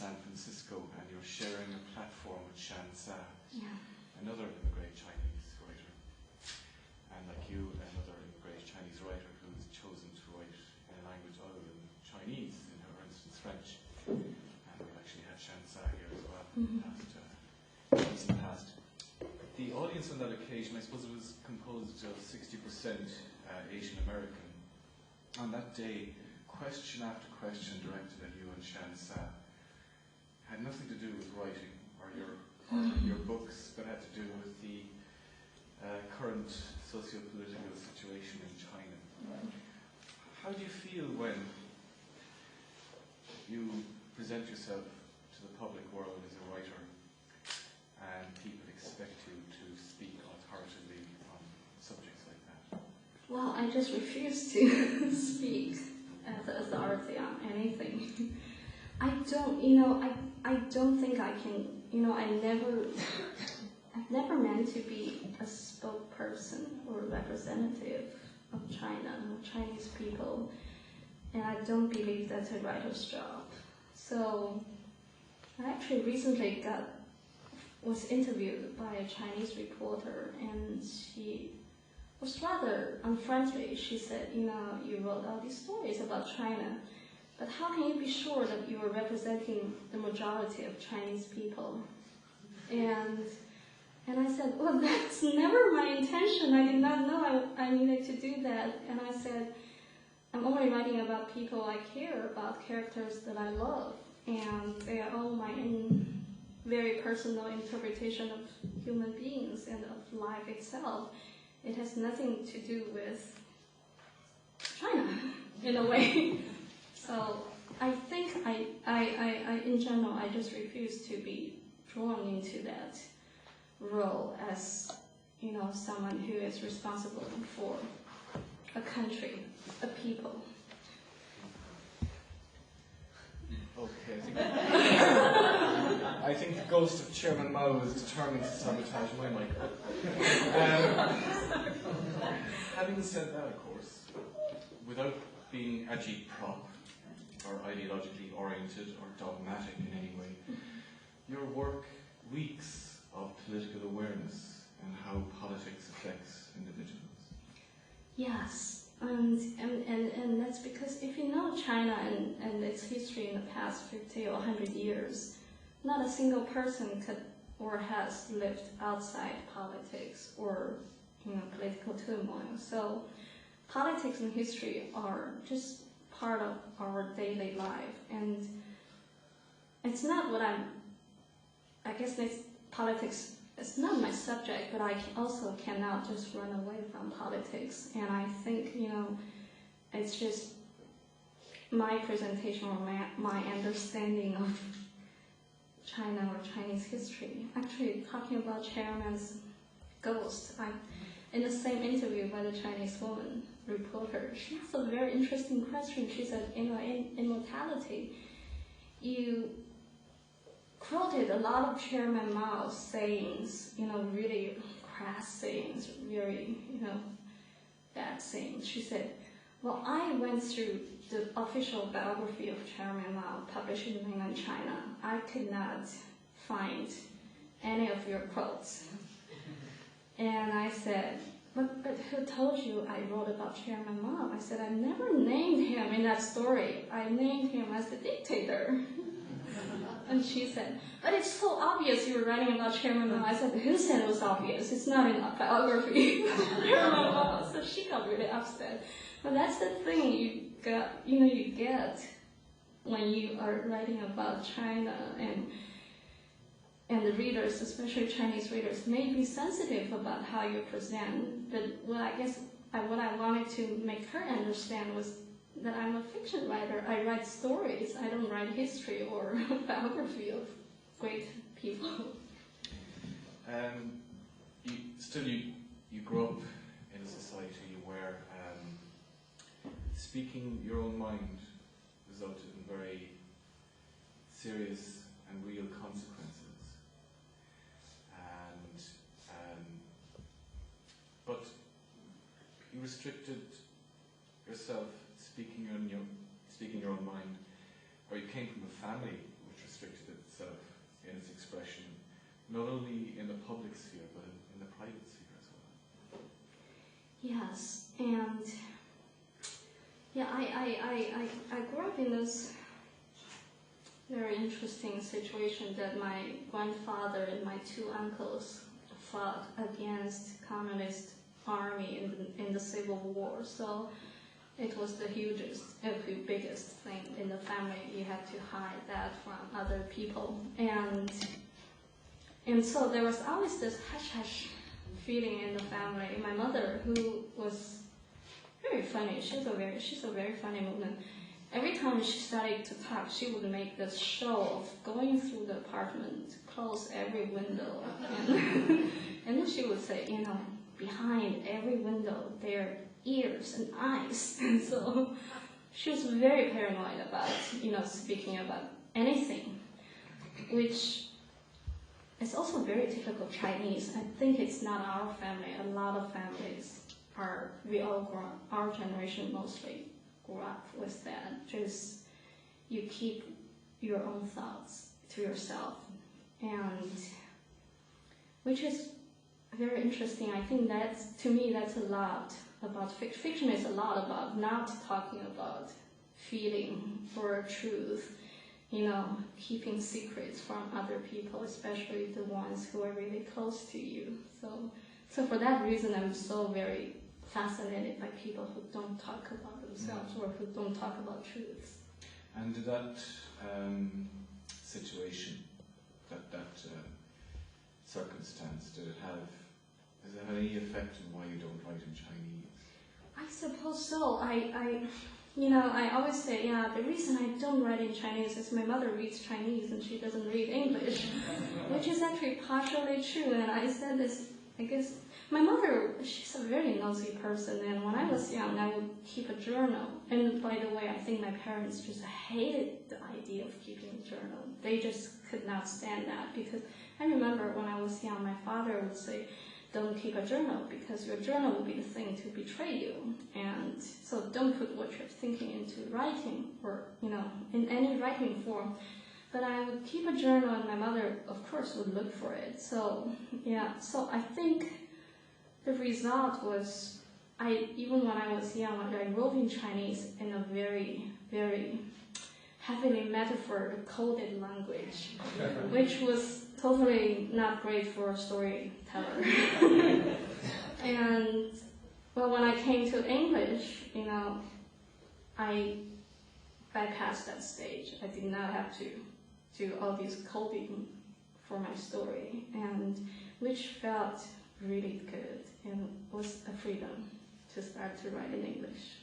San Francisco, and you're sharing a platform with Shan Sa, Yeah. another immigrant Chinese writer, and like you, another immigrant Chinese writer who's chosen to write in a language other than Chinese, in her instance French. And we've actually had Shan Sa here as well in the past. The audience on that occasion, I suppose, it was composed of 60% Asian American. On that day, question after question directed at you and Shan Sa had nothing to do with writing or your books, but had to do with the current socio-political situation in China. How do you feel when you present yourself to the public world as a writer and people expect you to speak authoritatively on subjects like that? Well, I just refuse to speak as an authority on anything. I don't think I can, I've never meant to be a spokesperson or representative of China, Chinese people, and I don't believe that's a writer's job. So, I actually recently was interviewed by a Chinese reporter, and she was rather unfriendly. She said, you wrote all these stories about China, but how can you be sure that you are representing the majority of Chinese people? And I said, well, that's never my intention. I did not know I needed to do that. And I said, I'm only writing about people I care about, characters that I love, and they are all my own very personal interpretation of human beings and of life itself. It has nothing to do with China, in a way. So I think I in general, I just refuse to be drawn into that role as, someone who is responsible for a country, a people. Okay, I think the ghost of Chairman Mao is determined to sabotage my mic. Having said that, of course, without being agitprop or ideologically oriented or dogmatic in any way, your work reeks of political awareness and how politics affects individuals. Yes, and that's because if you know China and its history in the past 50 or 100 years, not a single person could or has lived outside politics or political turmoil. So politics and history are just part of our daily life, and it's not what I guess politics is not my subject, but I also cannot just run away from politics. And I think, it's just my presentation or my understanding of China or Chinese history. Actually, talking about Chairman's ghost, in the same interview by the Chinese woman reporter, she asked a very interesting question. She said, in immortality, you quoted a lot of Chairman Mao's sayings, really crass sayings, very, bad sayings. She said, well, I went through the official biography of Chairman Mao published in mainland China. I could not find any of your quotes. And I said, but who told you I wrote about Chairman Mao? I said, I never named him in that story. I named him as the dictator. And she said, but it's so obvious you were writing about Chairman Mao. I said, who said it was obvious? It's not in a biography. So she got really upset. But that's the thing you get when you are writing about China, and the readers, especially Chinese readers, may be sensitive about how you present. But what I wanted to make her understand was that I'm a fiction writer. I write stories. I don't write history or biography of great people. You grew up in a society where speaking your own mind resulted in very serious and real consequences. But you restricted yourself speaking your own mind, or you came from a family which restricted not only in the public sphere, but in the private sphere as well. Yes, and yeah, I grew up in this very interesting situation that my grandfather and my two uncles fought against communist army in the Civil War. So it was the biggest thing in the family. You had to hide that from other people, and so there was always this hush-hush feeling in the family. My mother, who was very funny, she's a very funny woman. Every time she started to talk, she would make this show of going through the apartment, close every window, and then she would say, behind every window there are ears and eyes. And so she was very paranoid about, speaking about anything, which is also very typical Chinese. I think it's not our family. A lot of families our generation mostly grew up with that. Just you keep your own thoughts to yourself, and which is very interesting. I think to me that's a lot about fiction. Is a lot about not talking about feeling or truth, keeping secrets from other people, especially the ones who are really close to you. So for that reason, I'm so very fascinated by people who don't talk about themselves or who don't talk about truths. And did that situation, that circumstance, does it have any effect on why you don't write in Chinese? I suppose so. I always say, the reason I don't write in Chinese is my mother reads Chinese and she doesn't read English, which is actually partially true. And I said this, I guess, my mother, she's a very nosy person, and when I was young, I would keep a journal. And by the way, I think my parents just hated the idea of keeping a journal. They just could not stand that, because I remember when I was young, my father would say, don't keep a journal, because your journal will be the thing to betray you. And so don't put what you're thinking into writing, or, in any writing form. But I would keep a journal, and my mother, of course, would look for it. So I think the result was, even when I was young, I wrote in Chinese in a very, very heavily metaphor-coded language, which was totally not great for a storyteller. And when I came to English, I bypassed that stage. I did not have to do all these coding for my story, and which felt really good and was a freedom to start to write in English.